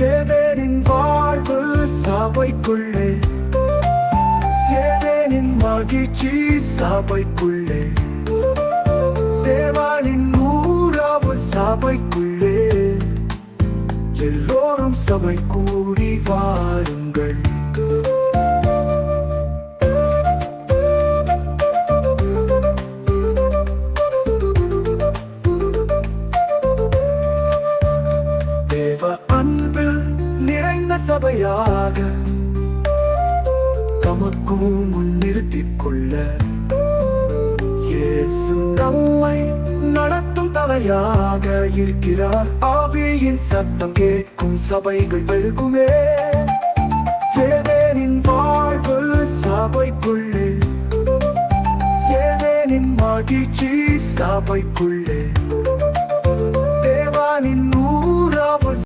ஏதேனின் வாழ்வு சபைக்குள்ளே, ஏதேனின் மகிழ்ச்சி சபைக்குள்ளே, தேவனின் உறவு சபைக்குள்ளே, எல்லோரும் சபை கூடி வாருங்கள். தேவ அன்பில் நிறைந்த சபையாக தமக்கும் முன்னிறுத்திக் கொள்ள இயேசு நம்மை நடத்தும் தலையாக இருக்கிறார். ஆவியின் சத்தம் கேட்கும் சபைகள் பெருகுமே. ஏதேனின் வாழ்வு சபைக்குள்ளே, ஏதேனின் மகிழ்ச்சி சபைக்குள்ளே, தேவனின்